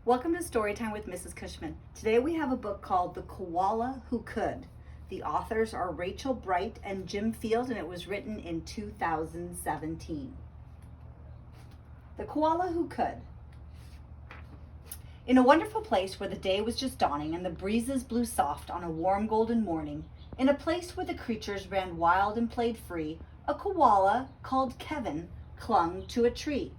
Welcome to Storytime with Mrs. Cushman. Today we have a book called The Koala Who Could. The authors are Rachel Bright and Jim Field, and it was written in 2017. The Koala Who Could. In a wonderful place where the day was just dawning and the breezes blew soft on a warm golden morning, in a place where the creatures ran wild and played free, a koala called Kevin clung to a tree.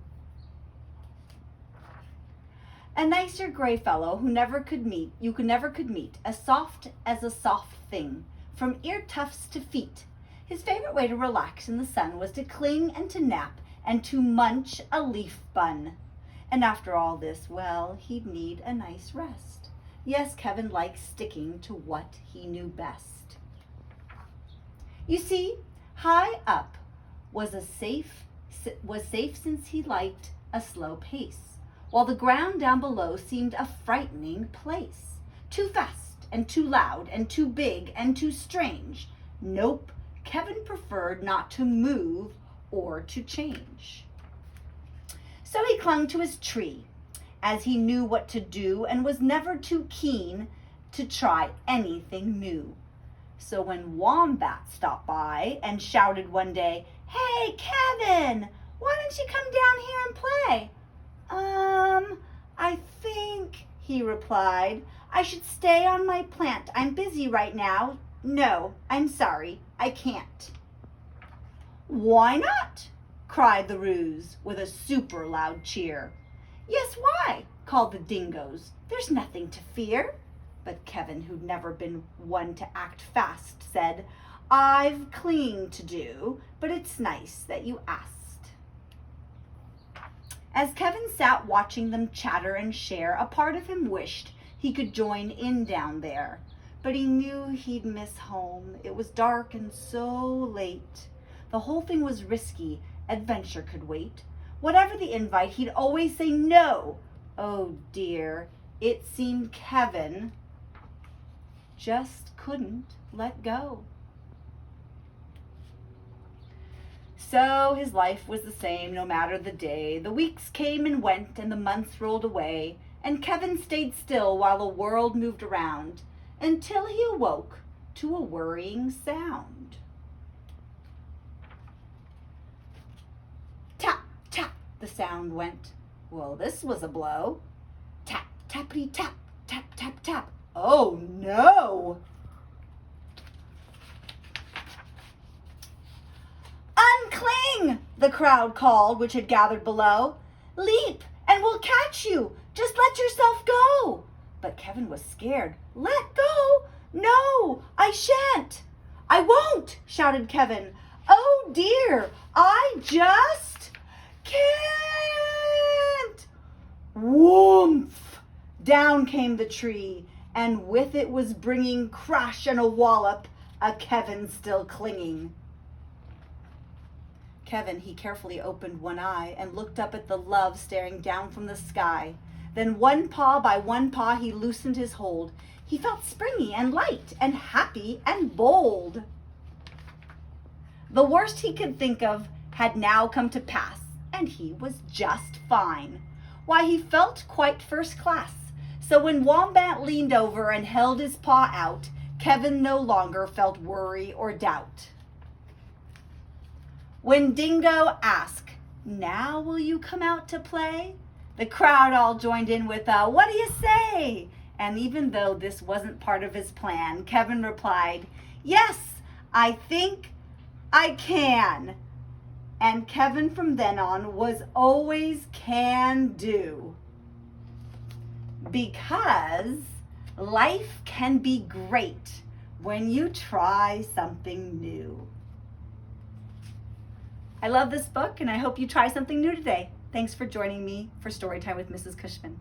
A nicer gray fellow you never could meet, as soft as a soft thing, from ear tufts to feet. His favorite way to relax in the sun was to cling and to nap and to munch a leaf bun. And after all this, well, he'd need a nice rest. Yes, Kevin liked sticking to what he knew best. You see, high up was safe since he liked a slow pace, while the ground down below seemed a frightening place. Too fast and too loud and too big and too strange. Nope, Kevin preferred not to move or to change. So he clung to his tree, as he knew what to do and was never too keen to try anything new. So when Wombat stopped by and shouted one day, "Hey, Kevin, why don't you come down here and play?" I think, he replied, I should stay on my plant. I'm busy right now. No, I'm sorry, I can't. Why not? Cried the Ruse with a super loud cheer. Yes, why? Called the Dingoes. There's nothing to fear. But Kevin, who'd never been one to act fast, said, I've cleaning to do, but it's nice that you asked. As Kevin sat watching them chatter and share, a part of him wished he could join in down there. But he knew he'd miss home. It was dark and so late. The whole thing was risky. Adventure could wait. Whatever the invite, he'd always say no. Oh dear, it seemed Kevin just couldn't let go. So his life was the same no matter the day. The weeks came and went and the months rolled away, and Kevin stayed still while the world moved around until he awoke to a worrying sound. Tap, tap, the sound went. Well, this was a blow. Tap, tappity, tap, tap, tap, tap. Oh no! Uncling, the crowd called, which had gathered below. Leap, and we'll catch you. Just let yourself go. But Kevin was scared. Let go? No, I shan't. I won't, shouted Kevin. Oh dear, I just can't. Whoomph! Down came the tree, and with it was bringing crash and a wallop, a Kevin still clinging. Kevin, he carefully opened one eye and looked up at the love staring down from the sky. Then one paw by one paw he loosened his hold. He felt springy and light and happy and bold. The worst he could think of had now come to pass, and he was just fine. Why, he felt quite first class. So when Wombat leaned over and held his paw out, Kevin no longer felt worry or doubt. When Dingo asked, now will you come out to play? The crowd all joined in with a, what do you say? And even though this wasn't part of his plan, Kevin replied, yes, I think I can. And Kevin from then on was always can do. Because life can be great when you try something new. I love this book, and I hope you try something new today. Thanks for joining me for Storytime with Mrs. Cushman.